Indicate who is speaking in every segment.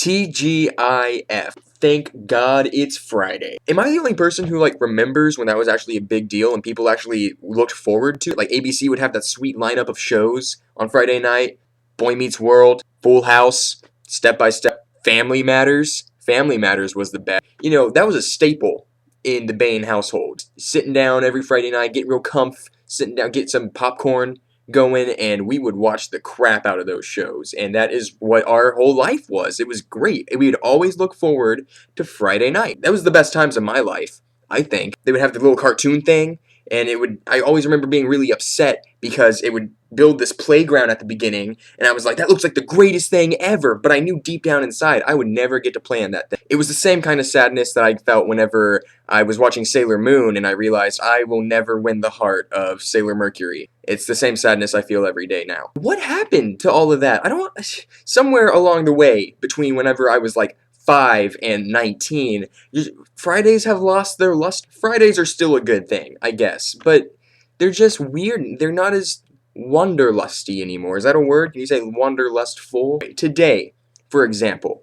Speaker 1: TGIF. Thank God it's Friday. Am I the only person who, like, remembers when that was actually a big deal and people actually looked forward to it? Like, ABC would have that sweet lineup of shows on Friday night. Boy Meets World, Full House, Step by Step, Family Matters. Family Matters was the best. You know, that was a staple in the Bain household. Sitting down every Friday night, getting real comf, sitting down, get some popcorn going, and we would watch the crap out of those shows, and that is what our whole life was. It was great. We would always look forward to Friday night. That was the best times of my life, I think. They would have the little cartoon thing, and I always remember being really upset because it would build this playground at the beginning, and I was like, that looks like the greatest thing ever, but I knew deep down inside I would never get to play on that thing. It was the same kind of sadness that I felt whenever I was watching Sailor Moon and I realized I will never win the heart of Sailor Mercury. It's the same sadness I feel every day now. What happened to all of that? Somewhere along the way between whenever I was like 5 and 19, Fridays have lost their lust. Fridays are still a good thing, I guess, but they're just weird. They're not as wanderlusty anymore. Is that a word? Can you say wanderlustful? Today, for example,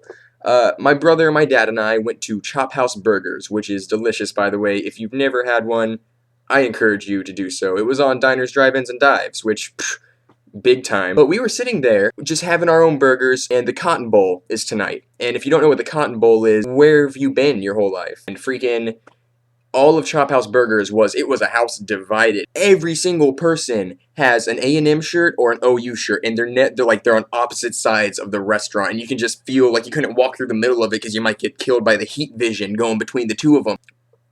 Speaker 1: my brother, my dad, and I went to Chop House Burgers, which is delicious, by the way. If you've never had one, I encourage you to do so. It was on Diners, Drive-Ins, and Dives, which, big time. But we were sitting there, just having our own burgers, and the Cotton Bowl is tonight. And if you don't know what the Cotton Bowl is, where have you been your whole life? And freaking all of Chop House Burgers it was a house divided. Every single person has an A&M shirt or an OU shirt, and they're on opposite sides of the restaurant, and you can just feel like you couldn't walk through the middle of it because you might get killed by the heat vision going between the two of them.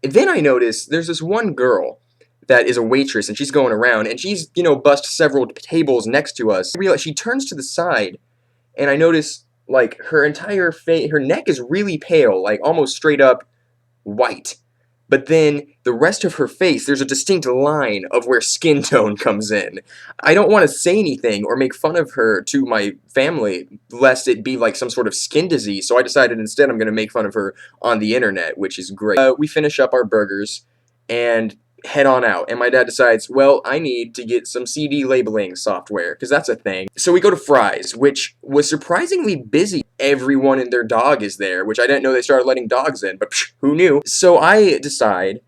Speaker 1: And then I noticed there's this one girl that is a waitress, and she's going around, and she's, bussed several tables next to us. I realize she turns to the side, and I notice, like, her entire face, her neck is really pale, like, almost straight up white. But then, the rest of her face, there's a distinct line of where skin tone comes in. I don't want to say anything or make fun of her to my family, lest it be like some sort of skin disease, so I decided instead I'm going to make fun of her on the internet, which is great. We finish up our burgers, and head on out, and my dad decides, well, I need to get some CD labeling software, because that's a thing. So we go to Fry's, which was surprisingly busy. Everyone and their dog is there, which I didn't know they started letting dogs in, but who knew? So I decide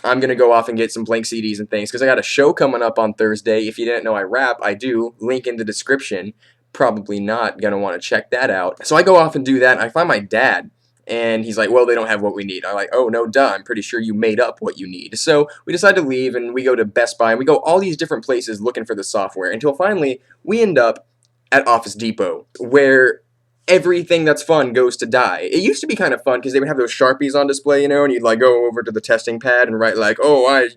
Speaker 1: I'm gonna go off and get some blank CDs and things, because I got a show coming up on Thursday. If you didn't know I rap, I do. Link in the description. Probably not gonna want to check that out. So I go off and do that, and I find my dad. And he's like, well, they don't have what we need. I'm like, oh, no, duh, I'm pretty sure you made up what you need. So we decide to leave, and we go to Best Buy, and we go all these different places looking for the software, until finally we end up at Office Depot, where everything that's fun goes to die. It used to be kind of fun, because they would have those Sharpies on display, and you'd, like, go over to the testing pad and write, like, oh,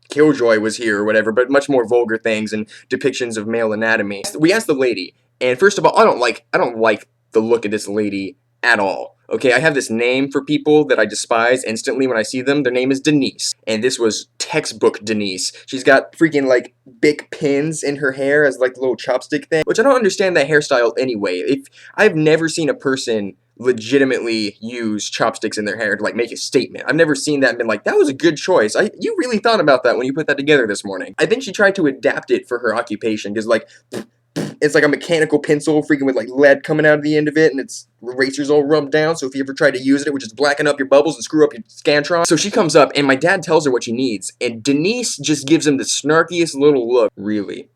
Speaker 1: Killjoy was here, or whatever, but much more vulgar things and depictions of male anatomy. We asked the lady, and first of all, I don't like the look of this lady at all. Okay, I have this name for people that I despise instantly when I see them. Their name is Denise, and this was textbook Denise. She's got freaking, like, big pins in her hair as, like, the little chopstick thing, which I don't understand that hairstyle anyway. I've never seen a person legitimately use chopsticks in their hair to, like, make a statement. I've never seen that and been like, that was a good choice. You really thought about that when you put that together this morning. I think she tried to adapt it for her occupation, because, like, it's like a mechanical pencil freaking with, like, lead coming out of the end of it, and its eraser's all rubbed down, so if you ever tried to use it, it would just blacken up your bubbles and screw up your Scantron. So she comes up, and my dad tells her what she needs, and Denise just gives him the snarkiest little look. Really?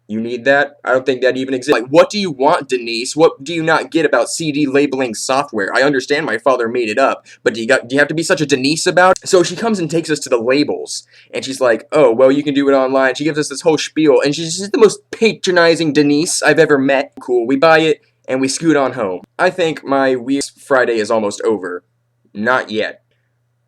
Speaker 1: You need that? I don't think that even exists. Like, what do you want, Denise? What do you not get about CD labeling software? I understand my father made it up, but do you have to be such a Denise about it? So she comes and takes us to the labels, and she's like, oh, well, you can do it online. She gives us this whole spiel, and she's just the most patronizing Denise I've ever met. Cool, we buy it, and we scoot on home. I think my weird Friday is almost over. Not yet.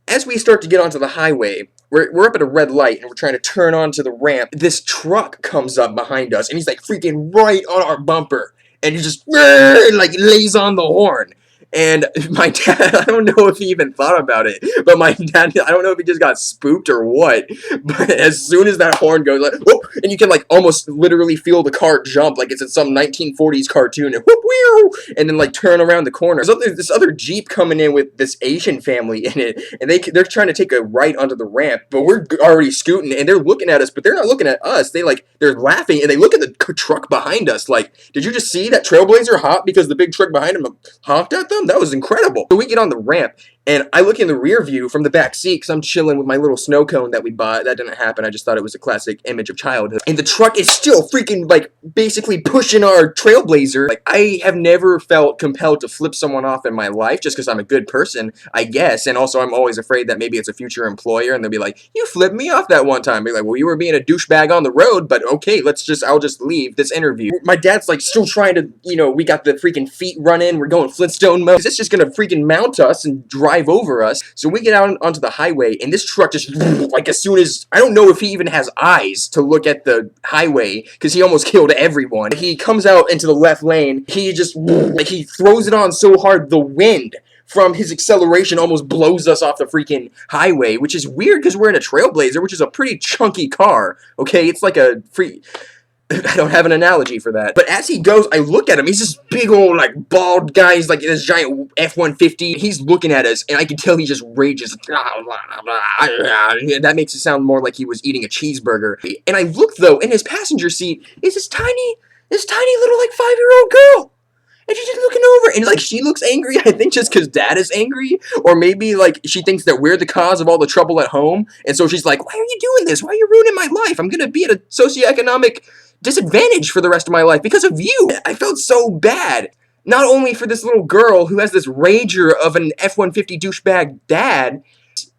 Speaker 1: As we start to get onto the highway, we're up at a red light, and we're trying to turn onto the ramp. This truck comes up behind us, and he's, like, freaking right on our bumper. And he just, like, lays on the horn. And my dad, I don't know if he even thought about it, but my dad, I don't know if he just got spooked or what, but as soon as that horn goes, like, whoop, and you can, like, almost literally feel the car jump like it's in some 1940s cartoon, and whoop, whew, and then, like, turn around the corner. There's this other Jeep coming in with this Asian family in it, and they're trying to take a right onto the ramp, but we're already scooting, and they're looking at us, but they're not looking at us. They're laughing, and they look at the truck behind us, like, did you just see that Trailblazer hop because the big truck behind him honked at them? them? That was incredible. So we get on the ramp, and I look in the rear view from the back seat because I'm chilling with my little snow cone that we bought. That didn't happen. I just thought it was a classic image of childhood. And the truck is still freaking, like, basically pushing our Trailblazer. Like, I have never felt compelled to flip someone off in my life just because I'm a good person, I guess. And also, I'm always afraid that maybe it's a future employer, and they'll be like, you flipped me off that one time. Be like, well, you were being a douchebag on the road, but okay, I'll just leave this interview. My dad's, like, still trying to, we got the freaking feet running. We're going Flintstone mode. It's just gonna freaking mount us and drive over us. So we get out onto the highway, and this truck just, like, as soon as, I don't know if he even has eyes to look at the highway, because he almost killed everyone. He comes out into the left lane, he just, like, he throws it on so hard, the wind from his acceleration almost blows us off the freaking highway, which is weird because we're in a Trailblazer, which is a pretty chunky car, okay? It's like a I don't have an analogy for that. But as he goes, I look at him. He's this big old, like, bald guy. He's like this giant F-150. He's looking at us, and I can tell he just rages. That makes it sound more like he was eating a cheeseburger. And I look, though, in his passenger seat is this tiny little, like, 5-year-old girl. And she's just looking over, and, like, she looks angry, I think, just because Dad is angry, or maybe, like, she thinks that we're the cause of all the trouble at home, and so she's like, why are you doing this? Why are you ruining my life? I'm gonna be at a socioeconomic disadvantage for the rest of my life because of you. I felt so bad. Not only for this little girl who has this rager of an F-150 douchebag dad,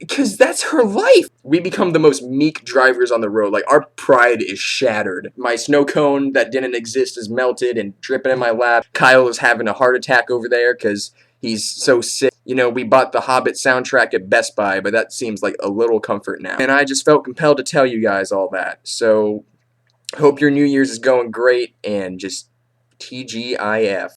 Speaker 1: because that's her life. We become the most meek drivers on the road. Like, our pride is shattered. My snow cone that didn't exist is melted and dripping in my lap. Kyle is having a heart attack over there because he's so sick. We bought the Hobbit soundtrack at Best Buy, but that seems like a little comfort now. And I just felt compelled to tell you guys all that. So, hope your New Year's is going great, and just TGIF.